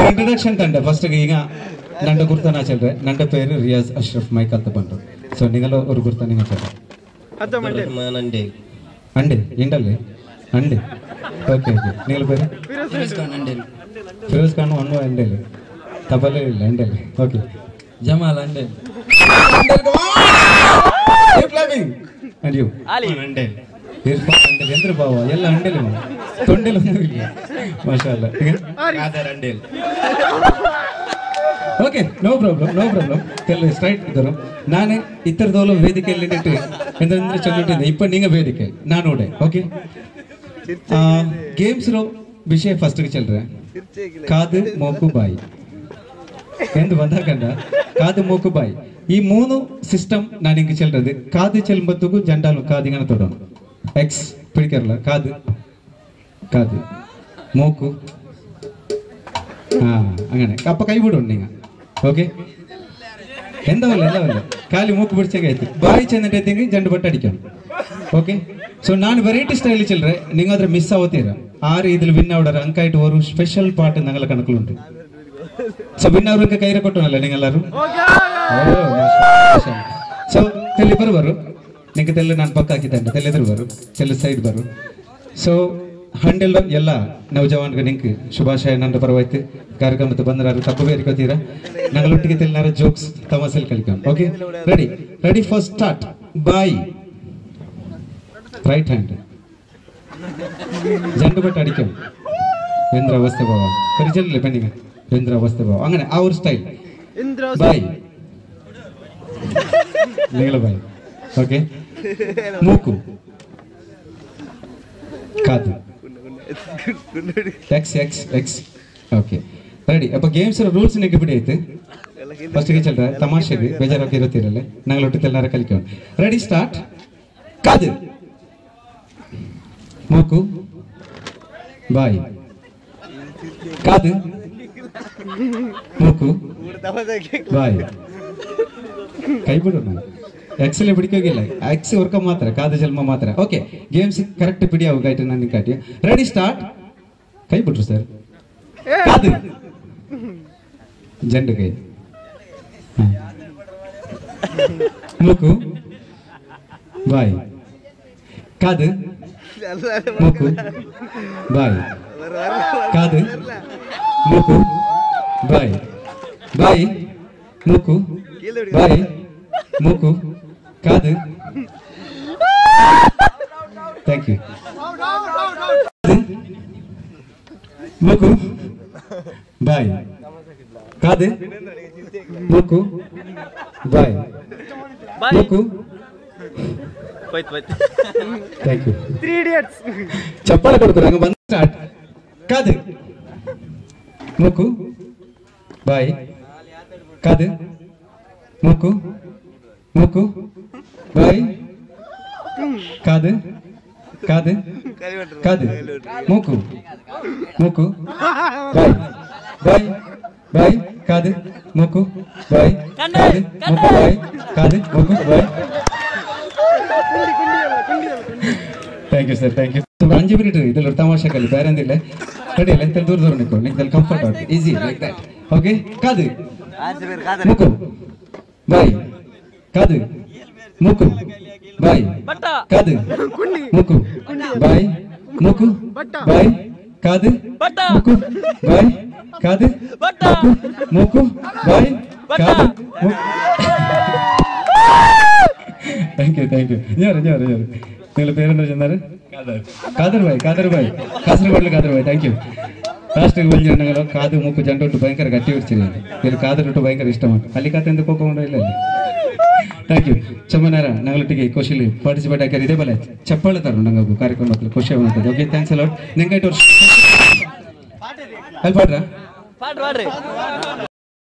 introduction ತಂಡ first ಈಗ ನನ್ನ ಗುರ್ತ ನಾ ಚೆಲ್ರೆ ನನ್ನ ಪೇರು ರಿಯಾಜ್ ಅಶ್ರಫ್ ಮೈಕ್ ಅಂತ ಬಂದ್ರು ಸೊ ನಿಂಗಲ ಒಂದು ಗುರ್ತ ನಿಂಗ ಅಂಡೆ ಇಂಡಲ್ಲಿ ಅಂಡೆ ಓಕೆ ಓಕೆ ನಿಂಗಲ ಪೇರು ಫಿರೋಜ್ ಖಾನ್ ಒಂದು ಅಂಡೆಲಿ ತಬಲೆ ಇಲ್ಲ ಅಂಡೆಲಿ ಓಕೆ ಜಮಾಲ್ ಅಂಡೆ ಇರ್ಫಾನ್ ಅಂಡೆಲಿ ಅಂದ್ರೆ ಬಾವ ಎಲ್ಲ ಅಂಡೆಲಿ ತೊಂಡೆಲ್ ಮಾಷಾ ಅಲ್ಲ ಅಂಡೆಲಿ ಓಕೆ ನೋ ಪ್ರಾಬ್ಲಮ್ ತೆಲ್ಲ ಸ್ಟ್ರೈಟ್ ಇದ್ದರು ನಾನೇ ಇತರದವಳು ವೇದಿಕೆಯಲ್ಲಿ ನಿಟ್ಟು ಎಂದ್ರೆ ಚೊಲ್ಲಿಟ್ಟಿದ್ದೆ ಇಪ್ಪ ನೀಂಗ ವೇದಿಕೆ ನಾನು ಓಡೆ ಓಕೆ ಗೇಮ್ಸ್ ರೋ ವಿಷಯ ಫಸ್ಟ್ ಚೆಲ್ರೆ ಕಾದು ಮೂಕು ಬಾಯಿ ಎಂದು ಬಂದಾಕಂಡ ಕಾದು ಮೂಕು ಬಾಯಿ ಈ ಮೂನು ಸಿಸ್ಟಮ್ ನಾನು ಹಿಂಗೆ ಚೆಲ್றது ಕಾದು ಚೆಲ್ಬತ್ತಗೂ ಜಂಡಾಲು ಕಾದಿಗನ ತೊಡೋಣ ಎಕ್ಸ್ പിടിക്കാറില്ല കാത് കാത് മൂക്കു അങ്ങനെ അപ്പൊ കൈവിടും നിങ്ങൾ ഓക്കെ എന്താവല്ല എല്ലാവല്ല കാലി മൂക്ക് പിടിച്ചൊക്കെ ആಯ್ತು ಬಾಯಿ ಚೆಂದಿಟ್ಟೆಂಗೆ ಜಂಡು ಬಟ್ಟೆ ಅಡಿക്കണം ಓಕೆ ಸೊ ನಾನು ವೆರೈಟಿ ಸ್ಟೈಲ್ ಚೆಲ್ರೆ നിങ്ങൾ ಅದ್ರ ಮಿಸ್ ಆವತ್ತೀರ ಆರು ഇതിൽ ವಿನ್ ಆವಡರ ಅಂಕಾയിട്ട് ഒരു ಸ್ಪೆಷಲ್ ಪಾರ್ಟ್ ഞങ്ങളെ കണക്കിലുണ്ട് ಸೊ ವಿನ್ ಅವರಿಗೆ ಕೈರೆ ಕೊಟ್ಟನಲ್ಲ ನೀವೆಲ್ಲರೂ ಸೊ ತೆಲ್ಲಿ ಬರು ನಿಂಗೆ ತೆಲ್ಲ ನಾನು ಪಕ್ಕ ಹಾಕಿದ್ದೆ ತೆಲ್ಲೆದ್ರು ಬರು ತೆಲ್ಲ ಸೈಡ್ ಬರು ಸೊ ಹಂಡೆಲ್ಲ ಎಲ್ಲ ನವಜವಾನ್ಗೆ ನಿಂಗೆ ಶುಭಾಶಯ ನನ್ನ ಪರವಾಯ್ತು ಕಾರ್ಯಕ್ರಮಕ್ಕೆ ಬಂದರಾರು ತಪ್ಪು ಬೇರಿಕೋತೀರಾ ഞങ്ങളൊಟ್ಟಿಗೆ ತೆಲ್ಲಾರ ಜೋಕ್ಸ್ ತಮಾಸೆಲ್ ಕಲಿക്കാം ಓಕೆ ರೆಡಿ ಫಾರ್ ಸ್ಟಾರ್ಟ್ ಬಾಯ್ ರೈಟ್ ಹ್ಯಾಂಡ್ ജണ്ടു ബട്ട് അടിക്കും യന്ത്ര അവസ്ഥ പോവാം പരിചയമില്ലേ പെണ്ണിങ്ങ യന്ത്ര അവസ്ഥ പോവാം അങ്ങനെ ആ ഒരു സ്റ്റൈൽ ബായ് നിങ്ങളെ ബായ് ഓക്കെ മൂക്കു കാത് X X X okay ready ಅಪ್ಪ ಗೇಮ್ಸ್ ರೂಲ್ಸ್ ನಿಮಗೆ ಬಿಡಿ ಆಯ್ತು ಫಸ್ಟ್ಗೆ ಚೆಲ್ರ ತಮಾಷೆಗೆ ಬೇಜಾರಾಗಿ ಇರುತ್ತೀರಲ್ಲ ഞങ്ങളൊಟ್ಟಿಗೆಲ್ಲಾರ ಕಲಿಕೋಣ ರೆಡಿ ಸ್ಟಾರ್ಟ್ ಕಾದು ಮೂಕು ಬಾಯ್ ಕಾದು ಮೂಕು ಬಾಯ್ ಕೈ ಬಿಡು ನಾನು ಎಕ್ಸೆಲ್ ಬಿಡಿಕೋಗಿಲ್ಲ ಎಕ್ಸ್ ವರ್ಕ ಮಾತ್ರ ಕಾದು ಜನ್ಮ ಮಾತ್ರ ಓಕೆ ಗೇಮ್ಸ್ ಕರೆಕ್ಟ್ ಬಿಡಿ ಅವು ಗೈಟ್ ನನ್ನ ಕಾಟಿ ರೆಡಿ ಸ್ಟಾರ್ಟ್ ಕೈ ಬಿಟ್ರು ಸರ್ ಕಾದು ಜಂಡು ಕೈ ಮೂಕು ಬಾಯ್ ಕಾದು ಮೂಕು ಬಾಯ್ ಕಾದು ಮೂಕು ಬಾಯ್ ಬಾಯ್ ಮೂಕು ಬಾಯ್ ಮೂಕು ಕಾದು ಥ್ಯಾಂಕ್ ಯು ಮೂಕು ಬಾಯ್ ಕಾದು ಮೂಕು ಬಾಯ್ ಮೂಕು ಥ್ಯಾಂಕ್ ಯು ಚಪ್ಪಾಳೆ ಕೊಡ್ತಾರೆ ಹಂಗ ಬಂದ ಸ್ಟಾರ್ಟ್ ಕಾದು ಮೂಕು ಬಾಯ್ ಕಾದು ಮೂಕು ಮೂಕು ಬಾಯ್ ಕಾದು ಕಾದು ಕಾದು ಮೂಕು ಮೂಕು ಬಾಯ್ ಬಾಯ್ ಬಾಯ್ ಕಾದು ಮೂಕು ಬಾಯ್ ಕಾದು ಮೂಕು ಬಾಯ್ ಕಾದು ಮೂಕು ಬಾಯ್ thank you sir thank you ಅಂಜು ಮಿನಿಟ್ ಇದೆಲ್ಲ ತಮಾಷೆ ಕಲಿ ಬೇರೆ ಅಂದಿಲ್ಲ ಕಡಿಯಲ್ಲ ಎಂತ ದೂರ ದೂರ ನಿಂತ್ಕೊಂಡು ನಿಂಗೆ ಕಂಫರ್ಟ್ ಆಗುತ್ತೆ ಈಸಿ ಲೈಕ್ ದಟ್ ಓಕೆ ಕಾದು ಮೂಕು ಬಾಯ್ ಕಾದು ಮೂಕು ಬಾಯ್ ಕಾದು ಮೂಕು ಬಾಯ್ ಮೂಕು ಬಾಯ್ ಕಾದು ಮೂಕು ಬಾಯ್ ಕಾದು ಮೂಕು ಬಾಯ್ ಕಾದು ಥ್ಯಾಂಕ್ ಯು ಯಾರು നിങ്ങളുടെ പേരെന്താ ചെന്നാറ് കാദർ ഭായ് കാസർഗോഡിലെ കാദർ ഭായ് താങ്ക് യു ಲಾಸ್ಟ್ ಬಂದು ഞങ്ങൾ ಕಾದು ಮೂಕು ಜಂಟೊಟ್ಟು ಭಯಂಕರ ಗಟ್ಟಿ ಇರ್ತೀನಿ ಇಲ್ಲಿ ಕಾದರೊಟ್ಟು ಭಯಂಕರ ಇಷ್ಟമാണ് ಅಲ್ಲಿ ಕಾತೆ ಎಂದು ಕೋಕೊಂಡು ಇಲ್ಲ ಥ್ಯಾಂಕ್ ಯು ಚಮ್ಮನಾರ ഞങ്ങളൊಟ್ಟಿಗೆ ಖುಷಿಲಿ ಪಾರ್ಟಿಸಿಪೇಟ್ ಹಾಕ್ಯಾರ ಇದೇ ಬಲ ಚಪ್ಪಾಳೆ ತರ ನಂಗೆ ಕಾರ್ಯಕ್ರಮದಲ್ಲಿ ಖುಷಿ ಆಗುತ್ತದೆ ಓಕೆ ಥ್ಯಾಂಕ್ಸ್ ಅಲಾಟ್ ನಿಂಗೆ ಅಲ್ಲಿ ಪಾಡ್ರ